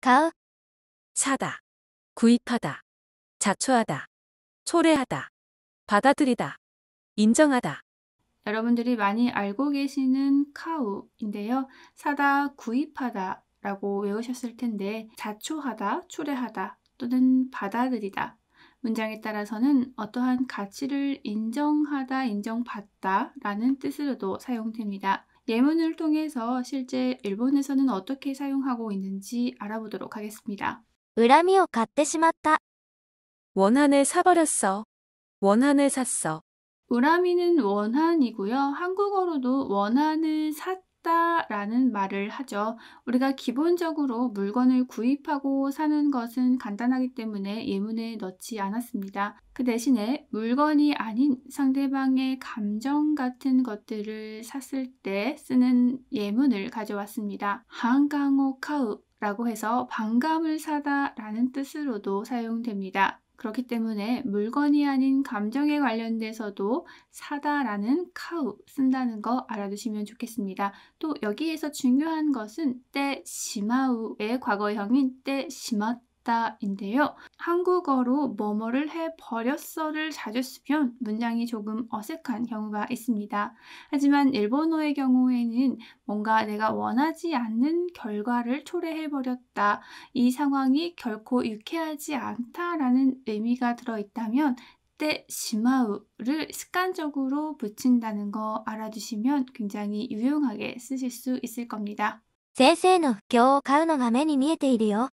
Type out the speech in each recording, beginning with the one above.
買う 사다, 구입하다, 자초하다, 초래하다, 받아들이다, 인정하다. 여러분들이 많이 알고 계시는 카우인데요. 사다, 구입하다 라고 외우셨을 텐데 자초하다, 초래하다 또는 받아들이다. 문장에 따라서는 어떠한 가치를 인정하다, 인정받다 라는 뜻으로도 사용됩니다. 예문을 통해서 실제 일본에서는 어떻게 사용하고 있는지 알아보도록 하겠습니다. 恨みを買ってしまった 원한을 사버렸어. 원한을 샀어. 우라미는 원한이고요. 한국어로도 원한을 샀다라는 말을 하죠. 우리가 기본적으로 물건을 구입하고 사는 것은 간단하기 때문에 예문에 넣지 않았습니다. 그 대신에 물건이 아닌 상대방의 감정 같은 것들을 샀을 때 쓰는 예문을 가져왔습니다. 한강호 카우라고 해서 반감을 사다 라는 뜻으로도 사용됩니다. 그렇기 때문에 물건이 아닌 감정에 관련돼서도 사다라는 카우 쓴다는 거 알아두시면 좋겠습니다. 또 여기에서 중요한 것은 때 시마우의 과거형인 때 시마다인데요. 한국어로 뭐뭐를 해버렸어를 자주 쓰면 문장이 조금 어색한 경우가 있습니다. 하지만 일본어의 경우에는 뭔가 내가 원하지 않는 결과를 초래해버렸다. 이 상황이 결코 유쾌하지 않다라는 의미가 들어있다면 때 시마우를 습관적으로 붙인다는 거 알아두시면 굉장히 유용하게 쓰실 수 있을 겁니다. 先生の不況を買うのが目に見えているよ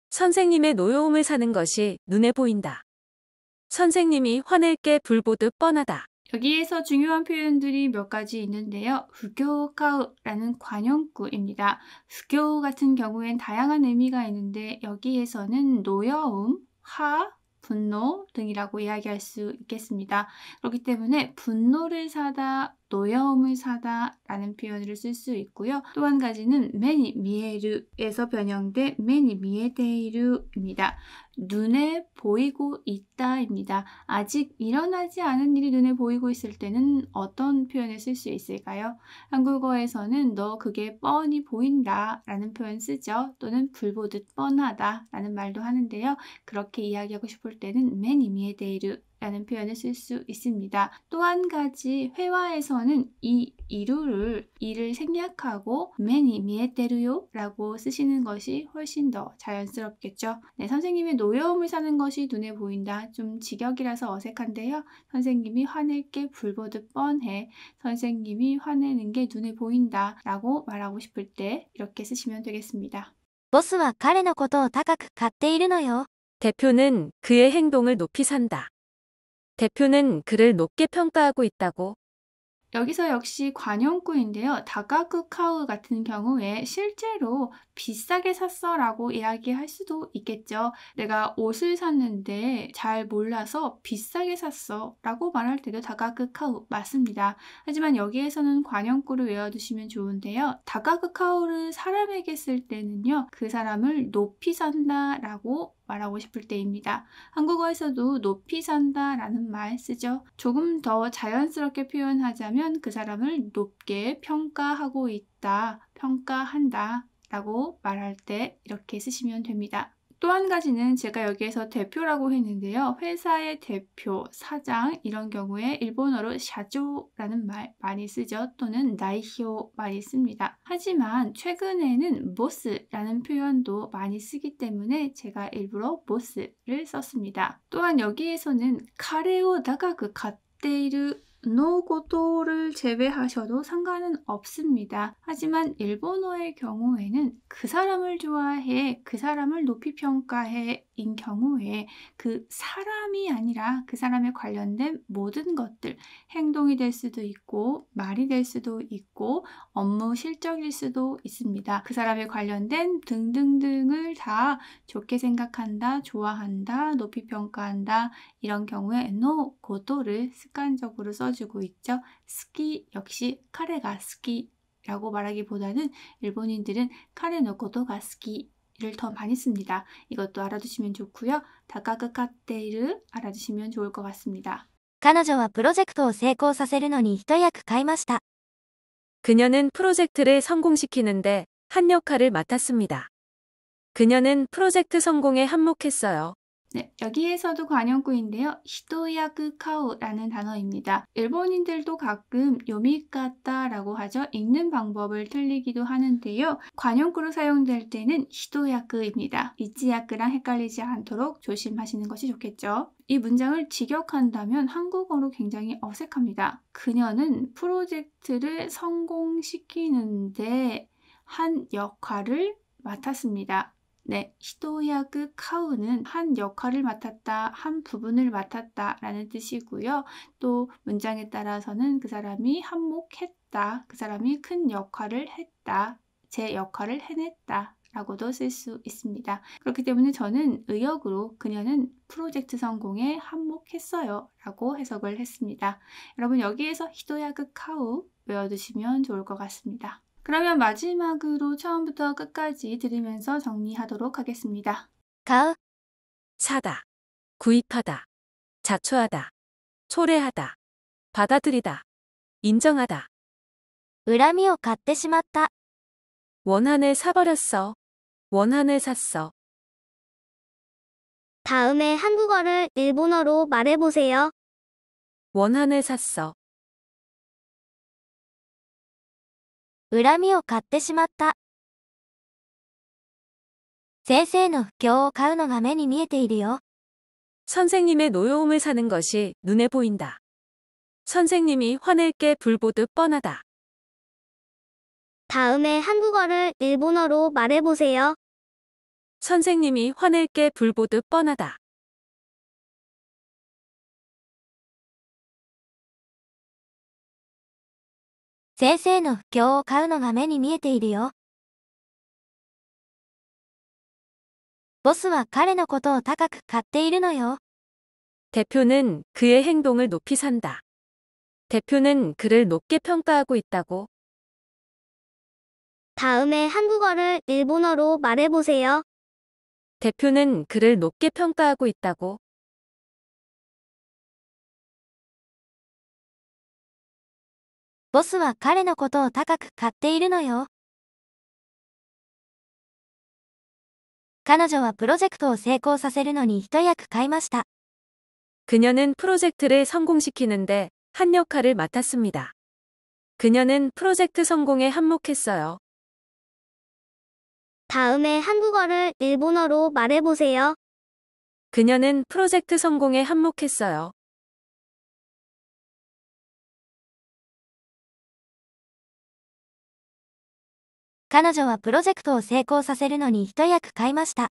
선생님의 노여움을 사는 것이 눈에 보인다. 선생님이 화낼 게 불보듯 뻔하다. 여기에서 중요한 표현들이 몇 가지 있는데요. 후교카우라는 관용구입니다. 후교 같은 경우엔 다양한 의미가 있는데 여기에서는 노여움, 화, 분노 등이라고 이야기할 수 있겠습니다. 그렇기 때문에 분노를 사다, 노여움을 사다 라는 표현을 쓸 수 있고요. 또 한 가지는 메니 미에르에서 변형된 메니 미에테이루입니다. 눈에 보이고 있다입니다. 아직 일어나지 않은 일이 눈에 보이고 있을 때는 어떤 표현을 쓸 수 있을까요? 한국어에서는 너 그게 뻔히 보인다 라는 표현 쓰죠. 또는 불보듯 뻔하다 라는 말도 하는데요. 그렇게 이야기하고 싶을 때는 메니 미에테이루 라는 표현을 쓸 수 있습니다. 또 한 가지 회화에서는 이 일을 생략하고 매니 미에테루요 라고 쓰시는 것이 훨씬 더 자연스럽겠죠. 네, 선생님의 노여움을 사는 것이 눈에 보인다. 좀 직역이라서 어색한데요. 선생님이 화낼 게 불보듯 뻔해. 선생님이 화내는 게 눈에 보인다 라고 말하고 싶을 때 이렇게 쓰시면 되겠습니다. ボスは彼のことを高く買っているのよ 대표는 그의 행동을 높이 산다. 대표는 그를 높게 평가하고 있다고. 여기서 역시 관용구인데요. 다가쿠 카우 같은 경우에 실제로 비싸게 샀어 라고 이야기할 수도 있겠죠. 내가 옷을 샀는데 잘 몰라서 비싸게 샀어 라고 말할 때도 다가쿠 카우 맞습니다. 하지만 여기에서는 관용구를 외워두시면 좋은데요. 다가쿠 카우를 사람에게 쓸 때는요. 그 사람을 높이 산다 라고 말하고 싶을 때입니다. 한국어에서도 높이 산다 라는 말 쓰죠. 조금 더 자연스럽게 표현하자면 그 사람을 높게 평가하고 있다, 평가한다 라고 말할 때 이렇게 쓰시면 됩니다. 또 한 가지는 제가 여기에서 대표라고 했는데요. 회사의 대표, 사장 이런 경우에 일본어로 샤조라는 말 많이 쓰죠. 또는 나이효 많이 씁니다. 하지만 최근에는 보스라는 표현도 많이 쓰기 때문에 제가 일부러 보스를 썼습니다. 또한 여기에서는 카레오 다가그 갓데이르 노고도를 제외하셔도 상관은 없습니다. 하지만 일본어의 경우에는 그 사람을 좋아해, 그 사람을 높이 평가해 인 경우에 그 사람이 아니라 그 사람에 관련된 모든 것들, 행동이 될 수도 있고 말이 될 수도 있고 업무 실적일 수도 있습니다. 그 사람에 관련된 등등등을 다 좋게 생각한다, 좋아한다, 높이 평가한다 이런 경우에 노고도를 습관적으로 써주고 있죠. 스키 역시 카레가 스키라고 말하기보다는 일본인들은 카레 노 고도가 스키를 더 많이 씁니다. 이것도 알아두시면 좋고요. 다가그 카테이를 알아두시면 좋을 것 같습니다. 彼女はプロジェクトを成功させるのに一役買いました 그녀는 프로젝트를 성공시키는데 한 역할을 맡았습니다. 그녀는 프로젝트 성공에 한몫했어요. 네, 여기에서도 관용구인데요. 히토야쿠 카우라는 단어입니다. 일본인들도 가끔 요미가타라고 하죠. 읽는 방법을 틀리기도 하는데요. 관용구로 사용될 때는 히토야쿠입니다. 이치야쿠랑 헷갈리지 않도록 조심하시는 것이 좋겠죠. 이 문장을 직역한다면 한국어로 굉장히 어색합니다. 그녀는 프로젝트를 성공시키는데 한 역할을 맡았습니다. 네, 히토야쿠 카우는 한 역할을 맡았다, 한 부분을 맡았다 라는 뜻이고요. 또 문장에 따라서는 그 사람이 한몫했다, 그 사람이 큰 역할을 했다, 제 역할을 해냈다 라고도 쓸 수 있습니다. 그렇기 때문에 저는 의역으로 그녀는 프로젝트 성공에 한몫했어요 라고 해석을 했습니다. 여러분 여기에서 히토야쿠 카우 외워두시면 좋을 것 같습니다. 그러면 마지막으로 처음부터 끝까지 들으면서 정리하도록 하겠습니다. 買う、 사다, 구입하다, 자초하다, 초래하다, 받아들이다, 인정하다, 恨みを買ってしまった。 원한을 사버렸어, 원한을 샀어, 다음에 한국어를 일본어로 말해보세요. 원한을 샀어, 恨みを買ってしまった。先生の不況を買うのが目に見えているよ。 선생님의 노여움을 사는 것이 눈에 보인다. 선생님이 화낼 게 불보듯 뻔하다. 다음에 한국어를 일본어로 말해보세요. 선생님이 화낼 게 불보듯 뻔하다. 先生の不況を買うのが目に見えているよ。ボスは彼のことを高く買っているのよ。 대표는 그의 행동을 높이 산다. 대표는 그를 높게 평가하고 있다고. 다음에 한국어를 일본어로 말해보세요. 대표는 그를 높게 평가하고 있다고. ボスは彼のことを高く買っているのよ。彼女はプロジェクトを成功させるのに一役買いました。 그녀는 프로젝트를 성공시키는데 한 역할을 맡았습니다. 그녀는 프로젝트 성공에 한몫했어요. 다음에 한국어를 일본어로 말해보세요. 그녀는 프로젝트 성공에 한몫했어요. 彼女はプロジェクトを成功させるのに一役買いました。